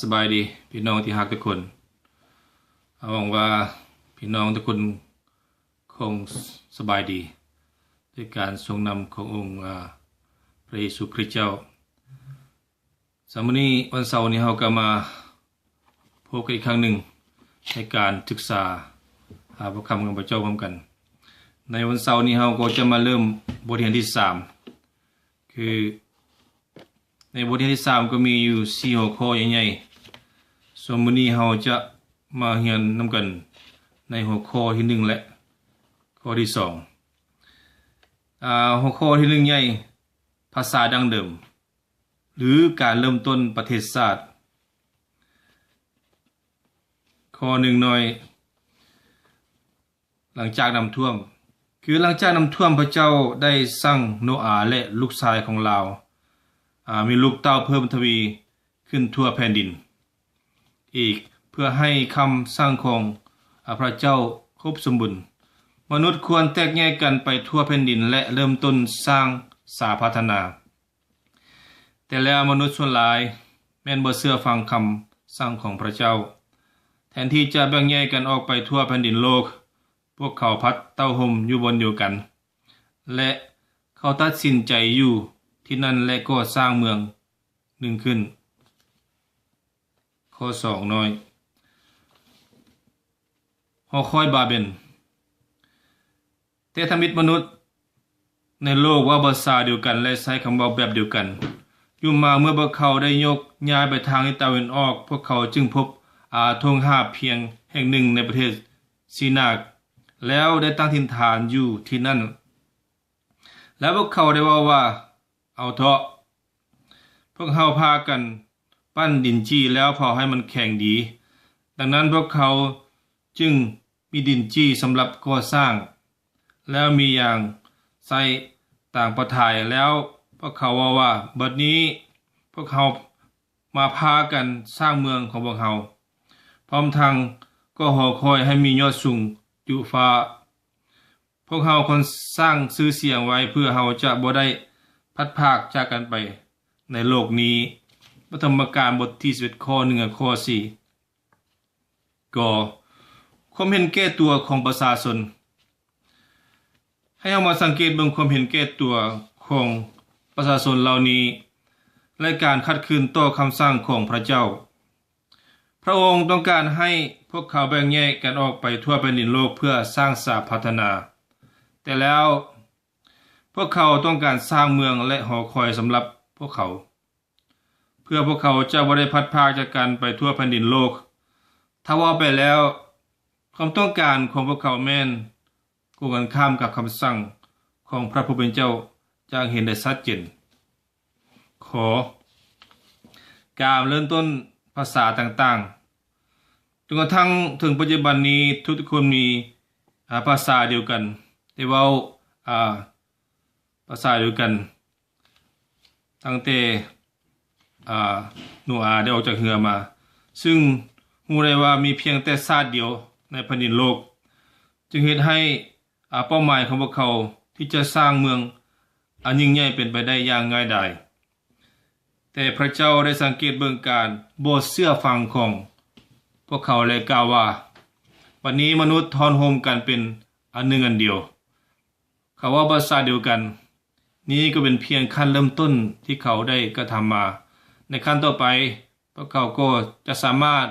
สบายดีพี่น้องที่รักทุกคนหวังว่าพี่น้องทุกคนคงสบายดีด้วยการทรงนำขององค์พระเยซูคริสต์เจ้าสำหรับนี้วันเสาร์นี้เราก็มาพบกันอีกครั้งหนึ่งในการศึกษาพระคำของพระเจ้าพร้อมกันในวันเสาร์นี้เราก็จะมาเริ่มบทเรียนที่3คือในบทเรียนที่3ก็มีอยู่4หัวข้อใหญ่ๆส่วนมื้อนี้เราจะมาเรียนนำกันในหัวข้อที่1และข้อที่2หัวข้อที่1ใหญ่ภาษาดั้งเดิมหรือการเริ่มต้นประเทศชาติข้อ1หน่อยหลังจากน้ำท่วมคือหลังจากน้ำท่วมพระเจ้าได้สร้างโนอาห์และลูกชายของเรามีลูกเต้าเพิ่มทวีขึ้นทั่วแผ่นดินอีกเพื่อให้คำสร้างของพระเจ้าครบสมบูรณ์มนุษย์ควรแตกแยกกันไปทั่วแผ่นดินและเริ่มต้นสร้างสาพัฒนาแต่แล้วมนุษย์ส่วนหลายแม้นบ่เชื่อฟังคำสั่งของพระเจ้าแทนที่จะแบ่งแยกกันออกไปทั่วแผ่นดินโลกพวกเขาพัดเต้าห่มอยู่บนเดียวกันและเขาตัดสินใจอยู่ที่นั่นและก็สร้างเมืองหนึ่งขึ้นข้อ2น้อยหอคอยบาเบลแต่ธรรมิตมนุษย์ในโลกว่าภาษาเดียวกันและใช้คำเว้าแบบเดียวกันอยู่มาเมื่อพวกเขาได้ยกย้ายไปทางทิศตะวันออกพวกเขาจึงพบธงหาบเพียงแห่งหนึ่งในประเทศซีนากแล้วได้ตั้งถิ่นฐานอยู่ที่นั่นแล้วพวกเขาได้ว่าเอาเถอะพวกเขาพากันปั้นดินจี้แล้วเผาให้มันแข็งดีดังนั้นพวกเขาจึงมีดินจี้สำหรับก่อสร้างแล้วมีอย่างใส่ต่างประทายแล้วพวกเขาว่าบัดนี้พวกเขามาพากันสร้างเมืองของพวกเขาพร้อมทั้งก็หอคอยให้มียอดสูงอยู่ฟ้าพวกเขาคนสร้างชื่อเสียงไว้เพื่อเขาจะบ่ได้พัดพากจากกันไปในโลกนี้ปฐมกาลบทที่11ข้อ1ข้อ4ก็ความเห็นแก่ตัวของประชาชนให้เอามาสังเกตเบิ่งความเห็นแก่ตัวของประชาชนเหล่านี้และการขัดขืนต่อคำสั่งของพระเจ้าพระองค์ต้องการให้พวกเขาแบ่งแยกกันออกไปทั่วแผ่นดินโลกเพื่อสร้างสาพัฒนาแต่แล้วพวกเขาต้องการสร้างเมืองและหอคอยสำหรับพวกเขาเพื่อพวกเขาจะบ่ได้พัดพากจากกันไปทั่วแผ่นดินโลกถ้าว่าไปแล้วความต้องการของพวกเขาแม่นตรงกันข้ามกับคำสั่งของพระผู้เป็นเจ้าจะเห็นได้ชัดเจนขอการเริ่มต้นภาษาต่างๆจนกระทั่งถึงปัจจุบันนี้ทุกคนมีภาษาเดียวกันได้เว้าภาษาเดียวกันตั้งแต่โนอาห์ได้ออกจากเรือมาซึ่งรู้ได้ว่ามีเพียงแต่ชาติเดียวในแผ่นดินโลกจึงเฮ็ดให้เป้าหมายของพวกเขาที่จะสร้างเมืองอันยิ่งใหญ่เป็นไปได้อย่างง่ายดายแต่พระเจ้าได้สังเกตเบิ่งการบ่เชื่อฟังของพวกเขาและกล่าวว่าวันนี้มนุษย์ทอนโฮมกันเป็นอันหนึ่งอันเดียวเขาว่าภาษาเดียวกันนี้ก็เป็นเพียงขั้นเริ่มต้นที่เขาได้กระทำมาในขั้นต่อไปพวกเขาก็จะสามารถ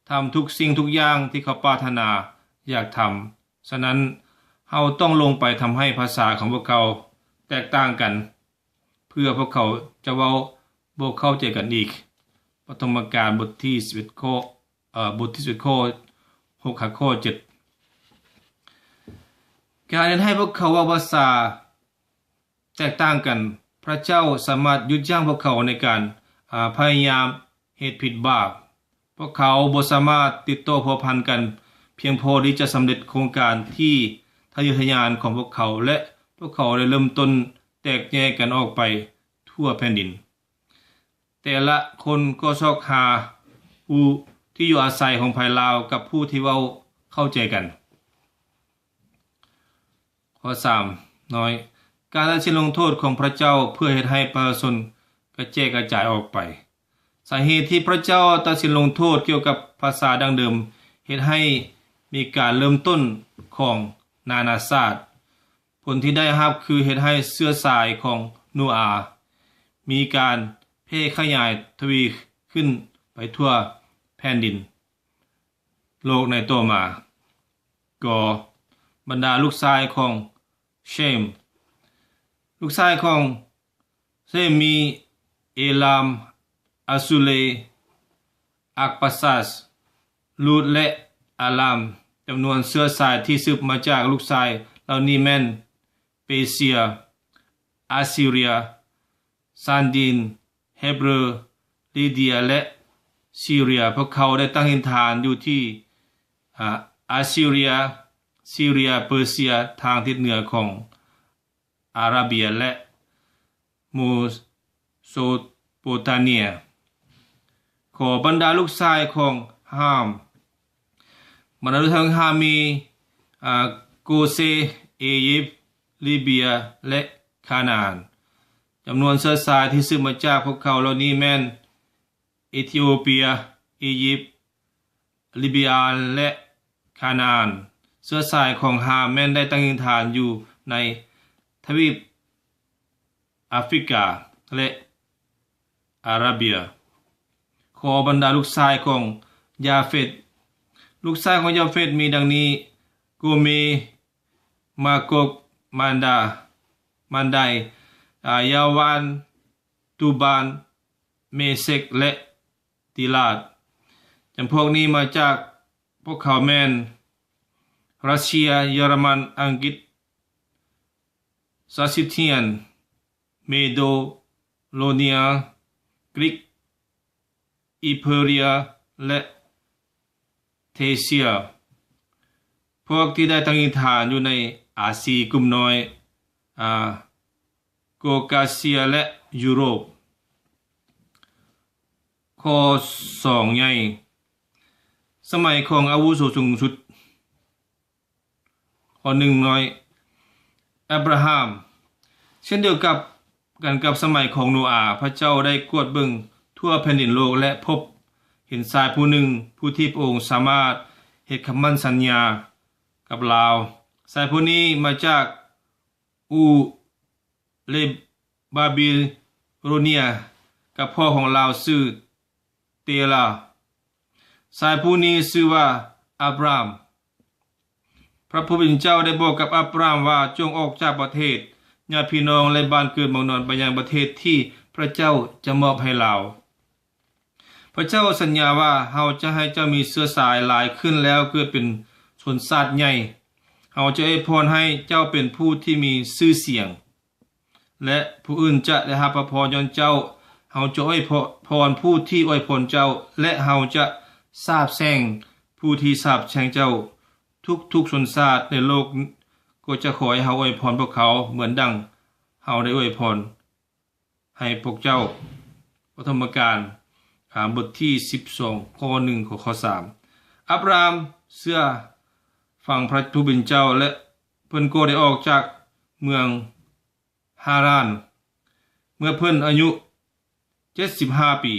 ทำทุกสิ่งทุกอย่างที่เขาปรารถนาอยากทำฉะนั้นเราต้องลงไปทำให้ภาษาของพวกเขาแตกต่างกันเพื่อพวกเขาจะเว้าบ่เข้าใจกันอีกปฐมกาลบทที่11ข้อบทที่11ข้อ6ข้อ7การให้พวกเขาเว้าภาษาแตกต่างกันพระเจ้าสามารถหยุดยั้งพวกเขาในการพยายามเหตุผิดบาปพวกเขาบ่สามารถติดต่อพัวพันกันเพียงพอที่จะสำเร็จโครงการที่ทะเยอทะยานของพวกเขาและพวกเขาได้เริ่มต้นแตกแยกกันออกไปทั่วแผ่นดินแต่ละคนก็ชอกหาผู้ที่อยู่อาศัยของภายลาวกับผู้ที่เว้าเข้าใจกันข้อ3น้อยการตัดสินลงโทษของพระเจ้าเพื่อเฮ็ดให้ประชาชนกระจายออกไป สาเหตุที่พระเจ้าตัดสินลงโทษเกี่ยวกับภาษาดังเดิมเฮ็ดให้มีการเริ่มต้นของนานาชาติผลที่ได้รับคือเฮ็ดให้เชื้อสายของโนอาห์มีการแพร่ขยายทวีขึ้นไปทั่วแผ่นดินโลกในต่อมาก็บรรดาลูกชายของเชมลูกชายของเชมมีเอลามอาซูเลอักปัสซัสลูดและอารามจำนวนเชื้อสายที่สืบมาจากลูกชายเหล่านี้แม่นเปเซียอาซิเรียซานดินเฮบรลีเดียและซีเรียพวกเขาได้ตั้งหินฐานอยู่ที่อาซิเรียซีเรียเปอร์เซียทางทิศเหนือของอาราเบียและโมโสโปเตเมียขอบรรดาลูกชายของฮามบรรดาลูกชายของฮามมีโกเซอียิปต์ลิเบียและคานาานจำนวนเชื้อสายที่สืบมาจากพวกเขาเหล่านี้แม่นเอธิโอเปียอียิปต์ลิเบียและคานาานเชื้อสายของฮามแม่นได้ตั้งถิ่นฐานอยู่ในทวีปแอฟริกาและอาราเบียขอบรรดาลูกชายของยาเฟตลูกชายของยาเฟตมีดังนี้โกเมมาโกกมันไดยาวานตูบานเมเซกและติลาดจำพวกนี้มาจากพวกเขาแม่นรัสเซียเยอรมันอังกฤษซาซิเทียนเมโดโลเนียกรีกอิเพเรียและเทเซียพวกที่ได้ตั้งถิ่นฐานอยู่ในอาซีกลุ่มน้อยโกกาเซียและยุโรปข้อ2ใหญ่สมัยของอาวุโสสูงสุดข้อ1น้อยอับราฮัมเช่นเดียวกันกับสมัยของโนอาห์พระเจ้าได้กวดเบิ่งทั่วแผ่นดินโลกและพบเห็นชายผู้หนึ่งผู้ที่พระองค์สามารถเฮ็ดคำมั่นสัญญากับลาวชายผู้นี้มาจากอูเลบาบิโรเนียกับพ่อของลาวชื่อเตลาชายผู้นี้ชื่อว่าอับรามพระผู้เป็นเจ้าได้บอกกับอับรามว่าจงออกจากประเทศญาติพี่น้องและบ้านเกิดเมืองนอนไปยังประเทศที่พระเจ้าจะมอบให้เราพระเจ้าสัญญาว่าเราจะให้เจ้ามีเชื้อสายหลายขึ้นแล้วเกิดเป็นชนชาติใหญ่เราจะอวยพรให้เจ้าเป็นผู้ที่มีชื่อเสียงและผู้อื่นจะได้รับพระพรย้อนเจ้าเราจะอวยพรผู้ที่อวยพรเจ้าและเราจะสาปแช่งผู้ที่สาปแช่งเจ้าทุกชนชาติในโลกก็จะขอให้เราอวยพรพวกเขาเหมือนดังเราได้อวยพรให้พวกเจ้าปฐมกาลบทที่12ข้อ1ข้อ3อับรามเชื่อฟังพระผู้เป็นเจ้าและเพิ่นก็ได้ออกจากเมืองฮารานเมื่อเพิ่นอายุ75ปี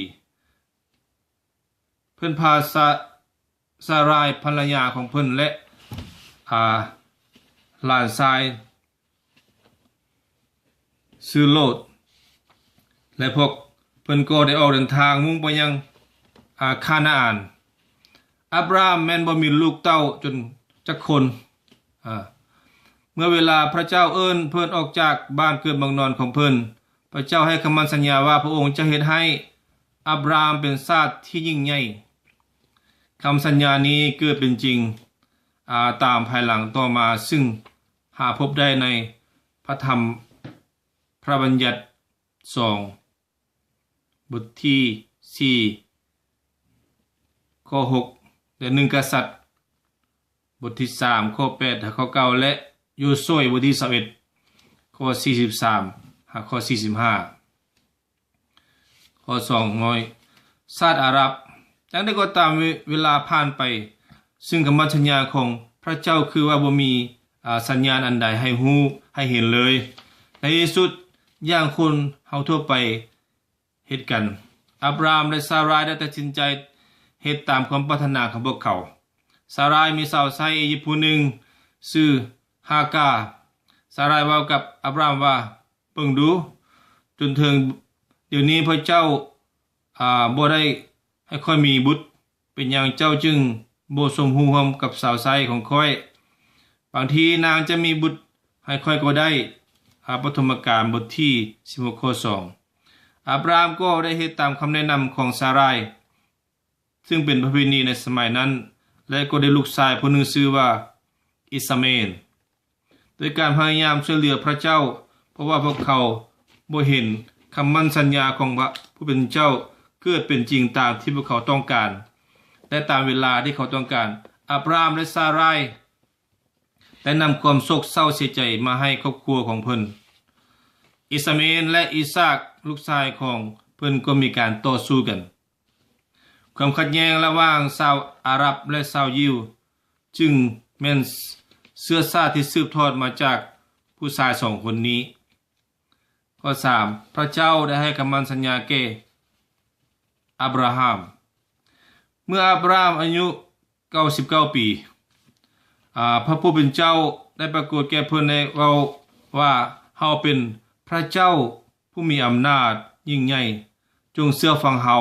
เพิ่นพาซารายภรรยาของเพิ่นและหลานชายชื่อโลดและพวกเพิ่นก็ได้ออกเดินทางมุ่งไปยังคานาานอับรามแม้นบ่มีลูกเต้าจนจักคนเมื่อเวลาพระเจ้าเอิ้นเพิ่นออกจากบ้านเกิดเมืองนอนของเพิ่นพระเจ้าให้คำมั่นสัญญาว่าพระองค์จะเฮ็ดให้อับรามเป็นชาติที่ยิ่งใหญ่คำสัญญานี้เกิดเป็นจริงตามภายหลังต่อมาซึ่งหาพบได้ในพระธรรมพระบัญญัติ2บทที่4ข้อ6และ1กษัตริย์บทที่3ข้อ8ข้อ9และโยซูบทที่21ข้อ43ข้อ45ข้อ2น้อยชาติอาหรับจังได้ก็ตามเวลาผ่านไปซึ่งคำมั่นสัญญาของพระเจ้าคือว่าบ่มีสัญญาณอันใดให้รู้ให้เห็นเลยในที่สุดอย่างคนเฮาทั่วไปเฮ็ดกัน อับรามและซารายได้ตัดสินใจเหตุตามความปรารถนาของพวกเขาซารายมีสาวใช้อียิปต์ผู้หนึ่งชื่อฮากาซารายว่ากับอับรามว่าเบิ่งดูจนถึงเดี๋ยวนี้พระเจ้าบ่ได้ให้ค่อยมีบุตรเป็นอย่างเจ้าจึงบ่สมหูร่วมกับสาวใช้ของค่อยบางทีนางจะมีบุตรให้ค่อยก็ได้ปฐมกาลบทที่16ข้อ2อับรามก็ได้เฮ็ดตามคำแนะนำของซารายซึ่งเป็นประเพณีในสมัยนั้นและก็ได้ลูกชายผู้หนึ่งชื่อว่าอิสมาเอลโดยการพยายามช่วยเหลือพระเจ้าเพราะว่าพวกเขาบ่เห็นคำมั่นสัญญาของพระผู้เป็นเจ้าเกิดเป็นจริงตามที่พวกเขาต้องการและตามเวลาที่เขาต้องการอับรามและซารายได้นำความโศกเศร้าเสียใจมาให้ครอบครัวของเพิ่นอิสมาเอลและอิซากลูกชายของเพิ่นก็มีการต่อสู้กันความขัดแย้งระหว่างชาวอาหรับและชาวยิวจึงแม่นเชื้อชาติที่สืบทอดมาจากผู้ชาย2คนนี้ข้อ3พระเจ้าได้ให้คำมั่นสัญญาแก่อับราฮัมเมื่ออับราฮัมอายุ99ปีพระผู้เป็นเจ้าได้ปรากฏแก่เพิ่นในว่าเฮาเป็นพระเจ้าผู้มีอำนาจยิ่งใหญ่จงเชื่อฟังเฮา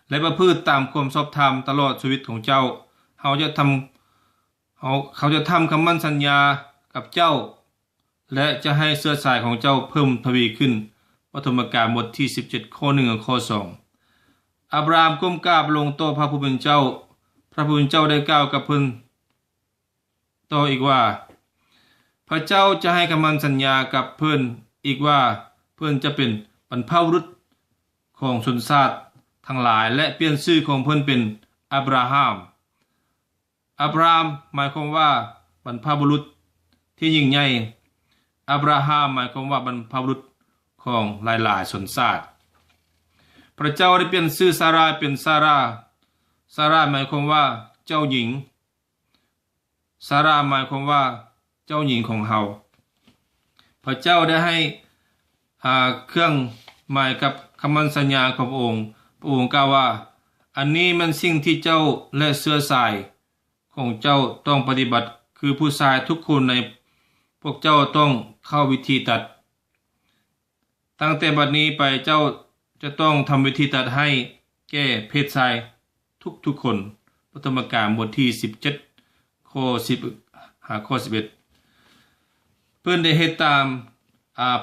และประพฤติตามความชอบธรรมตลอดชีวิตของเจ้าเขาจะทำคำมั่นสัญญากับเจ้าและจะให้เสื้อสายของเจ้าเพิ่มทวีขึ้นปฐมกาลบทที่17ข้อ1ข้อ2อับรามก้มกราบลงต่อพระผู้เป็นเจ้าพระผู้เป็นเจ้าได้กล่าวกับเพิ่นต่ออีกว่าพระเจ้าจะให้คำมั่นสัญญากับเพิ่นอีกว่าเพิ่นจะเป็นบรรพบุรุษของชนชาติทั้งหลายและเปลี่ยนชื่อของเพิ่นเป็นอับราฮัมอับรามหมายความว่าบรรพบุรุษที่ยิ่งใหญ่อับราฮัมหมายความว่าบรรพบุรุษของหลายๆชนชาติพระเจ้าได้เปลี่ยนชื่อซารายเป็นซาราหมายความว่าเจ้าหญิงซาราหมายความว่าเจ้าหญิงของเฮาพระเจ้าได้ให้เครื่องหมายกับคำมั่นสัญญาของพระองค์กล่าวว่าอันนี้มันสิ่งที่เจ้าและเสื้อสายของเจ้าต้องปฏิบัติคือผู้ชายทุกคนในพวกเจ้าต้องเข้าวิธีตัดตั้งแต่บัดนี้ไปเจ้าจะต้องทำวิธีตัดให้แก่เพศชายทุกคนปฐมกาลบทที่17ข้อ10ข้อ11เพื่อนได้เฮ็ดตาม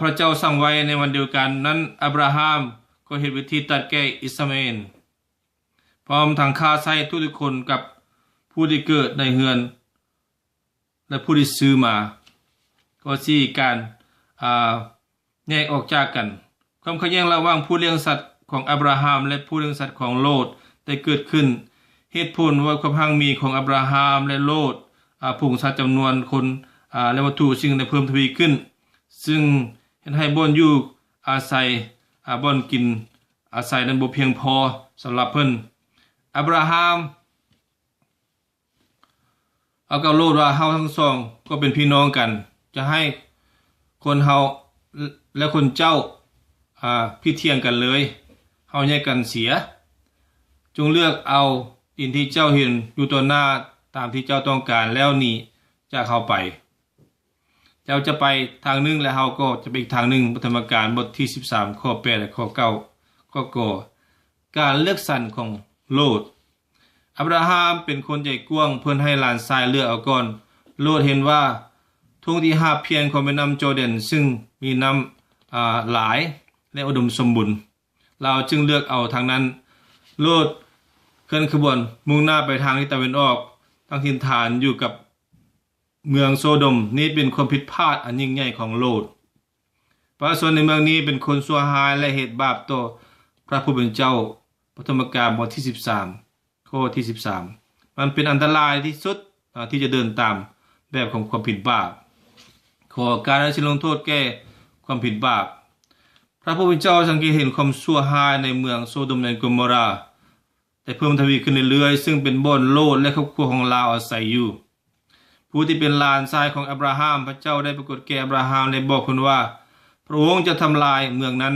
พระเจ้าสั่งไว้ในวันเดียวกันนั้นอับราฮัมก็เฮ็ดวิธีตัดแก่อิสมาเอลพร้อมทั้งฆ่าไถ่ทุกคนกับผู้ที่เกิดในเฮือนและผู้ที่ซื้อมาก็สิการแยกออกจากกันความขัดแย้งระหว่างผู้เลี้ยงสัตว์ของอับราฮัมและผู้เลี้ยงสัตว์ของโลดได้เกิดขึ้นเหตุผลว่าความหังมีของอับราฮัมและโลดผูกสัตว์จำนวนคนและวัตถุสิ่งได้เพิ่มทวีขึ้นซึ่งเห็นให้บ่อนอยู่อาศัยบ่อนกินอาศัยนั้นบ่เพียงพอสำหรับเพิ่นอับราฮัมเอากับโลดว่าเฮาทั้งสองก็เป็นพี่น้องกันจะให้คนเฮาและคนเจ้าพี่เทียงกันเลยเฮาแยกกันเสียจงเลือกเอาดินที่เจ้าเห็นอยู่ต่อหน้าตามที่เจ้าต้องการแล้วหนีจากเฮาไปเจ้าจะไปทางหนึ่งและเฮาก็จะไปอีกทางหนึ่งปฐมกาลบทที่13ข้อ8และข้อ9ข้อก่อการเลือกสรรของโลดอับราฮัมเป็นคนใจกว้างเพิ่นให้หลานชายเลือกเอาก่อนโลดเห็นว่าทุ่งที่หาบเพียงของแม่น้ำจอร์แดนซึ่งมีน้ำหลายและอุดมสมบูรณ์เราจึงเลือกเอาทางนั้นโลดเคลื่อนขบวนมุ่งหน้าไปทางทิศตะวันออกตั้งถิ่นฐานอยู่กับเมืองโซโดมนี้เป็นความผิดพลาดอันยิ่งใหญ่ของโลดประชาชนในเมืองนี้เป็นคนชั่วร้ายและเหตุบาปต่อพระผู้เป็นเจ้าปฐมกาลบทที่13ข้อที่13มันเป็นอันตรายที่สุดที่จะเดินตามแบบของความผิดบาปขอการให้ลงโทษแก่ความผิดบาปพระผู้เป็นเจ้าสังเกตเห็นความชั่วร้ายในเมืองโซโดมและกอโมราแต่เพิ่มทวีขึ้นเรื่อยๆซึ่งเป็นบ่อนโลดและครอบครัวของลาวอาศัยอยู่ผู้ที่เป็นหลานชายของอับราฮัมพระเจ้าได้ปรากฏแก่อับราฮัมและบอกเพิ่นว่าพระองค์จะทำลายเมืองนั้น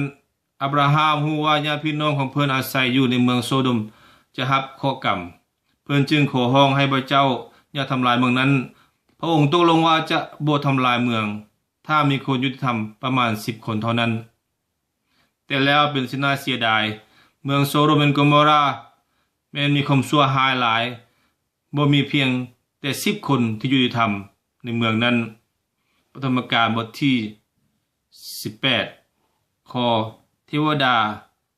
อับราฮัมฮู้ว่าญาติพี่น้องของเพิ่นอาศัยอยู่ในเมืองโซโดมจะรับเคราะห์กรรมเพิ่นจึงขอร้องให้พระเจ้าอย่าทำลายเมืองนั้นพระองค์ตกลงว่าจะบ่ทำลายเมืองถ้ามีคนยุติธรรมประมาณ10 คนเท่านั้นแต่แล้วเป็นสิน่าเสียดายเมืองโซโดมและกอโมราแม้มีความชั่วร้ายหลายบ่มีเพียงแต่10 คนที่ยุติธรรมในเมืองนั้นปฐมกาลบทที่18ข้อเทวดา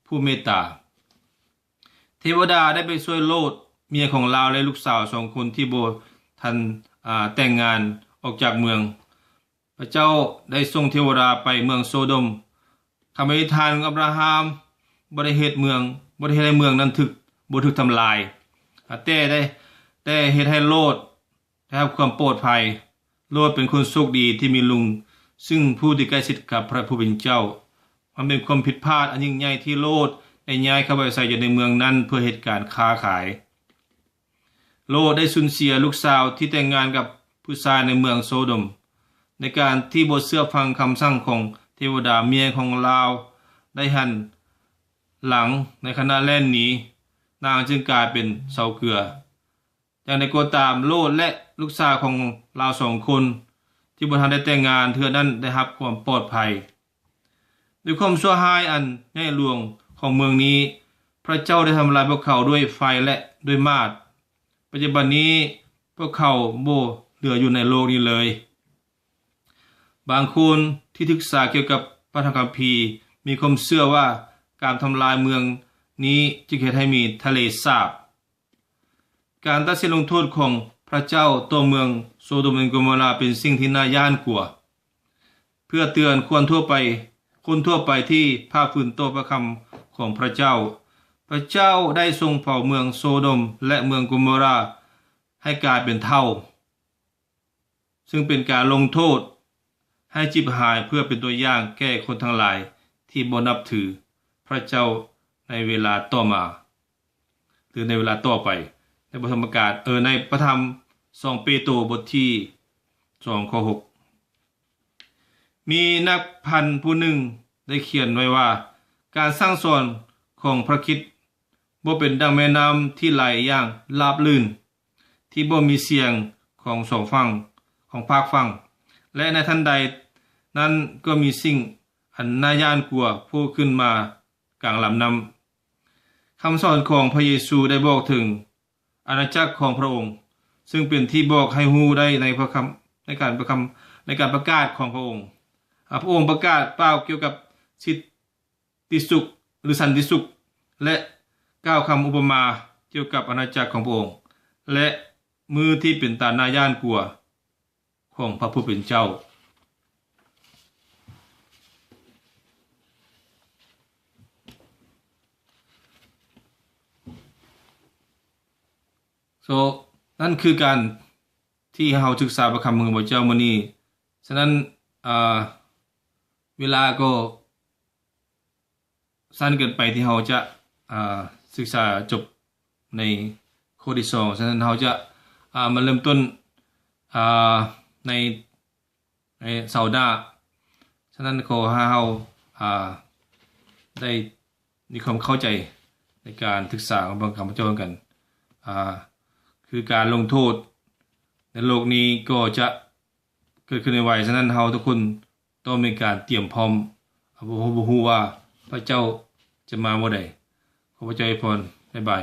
ผู้เมตตาเทวดาได้ไปช่วยโลดเมียของลาวและลูกสาว2 คนที่บ่ทันแต่งงานออกจากเมืองพระเจ้าได้ส่งเทวดาไปเมืองโซโดมคำอธิษฐานของอับราฮัมบ่ได้เฮ็ดเมืองบ่ได้เฮ็ดให้เมืองนั้นบ่ถูกทำลายแต่เฮ็ดให้โลดได้รับความปลอดภัยโลดเป็นคนโชคดีที่มีลุงซึ่งผู้ที่ใกล้ชิดกับพระผู้เป็นเจ้ามันเป็นความผิดพลาดอันยิ่งใหญ่ที่โลดได้ย้ายเข้าไปอาศัยอยู่ในเมืองนั้นเพื่อเหตุการณ์ค้าขายโลดได้สูญเสียลูกสาวที่แต่งงานกับผู้ชายในเมืองโซโดมในการที่บ่เชื่อฟังคำสั่งของเทวดาเมียของลาวได้หันหลังในขณะแล่นหนีนางจึงกลายเป็นเสาเกลืออย่างใดก็ตามโลดและลูกสาวของลาว2 คนที่บ่ทันได้แต่งงานเทื่อนั้นได้รับความปลอดภัยด้วยความชั่วร้ายอันใหญ่หลวงของเมืองนี้พระเจ้าได้ทำลายพวกเขาด้วยไฟและด้วยมาดปัจจุบันนี้พวกเขาบ่เหลืออยู่ในโลกนี้เลยบางคนที่ศึกษาเกี่ยวกับพระธรรมคัมภีร์มีความเชื่อว่าการทำลายเมืองนี้จะเฮ็ดให้มีทะเลสาบการตัดสินลงโทษของพระเจ้าต่อเมืองโซโดมและกอโมราเป็นสิ่งที่น่าย้านกลัวเพื่อเตือนคนทั่วไปที่ภาคฝืนต่อพระคำของพระเจ้าพระเจ้าได้ทรงเผาเมืองโซโดมและเมืองกอโมราให้กลายเป็นเท่าซึ่งเป็นการลงโทษให้จิบหายเพื่อเป็นตัวอย่างแก่คนทั้งหลายที่บ่นับถือพระเจ้าในเวลาต่อมาหรือในเวลาต่อไปในพระธรรมกาลในพระธรรม2 เปโตรบทที่2ข้อ6มีนักพันผู้หนึ่งได้เขียนไว้ว่าการสร้างสอนของพระคริสต์บ่เป็นดังแม่น้ำที่ไหลอย่างราบรื่นที่บ่มีเสียงของ2 ฝั่งของภาคฝั่งและในทันใดนั้นก็มีสิ่งอันน่าย้านกลัวโผล่ขึ้นมากลางลำน้ำคำสอนของพระเยซูได้บอกถึงอาณาจักรของพระองค์ซึ่งเป็นที่บอกให้ฮู้ได้ในการประกาศของพระองค์พระองค์ประกาศเปล่าเกี่ยวกับสิทธิสุขหรือสันติสุขและกล่าวคำอุปมาเกี่ยวกับอาณาจักรของพระองค์และมือที่เป็นตาน่าย้านกลัวของพระผู้เป็นเจ้านั่นคือการที่เราศึกษาพระคำของพระเจ้ามื้อนี้ฉะนั้นเวลาก็สั้นเกินไปที่เราจะศึกษาจบในข้อที่2ฉะนั้นเราจะมาเริ่มต้นในเสาร์หน้าฉะนั้นขอให้เราได้มีความเข้าใจในการศึกษาของพระคำพระเจ้ากันคือการลงโทษในโลกนี้ก็จะเกิดขึ้นในไวฉะนั้นเราทุกคนต้องมีการเตรียมพร้อมบ่ฮู้ว่าพระเจ้าจะมาเมื่อใดขอพระเจ้าอวยพรบ๊ายบาย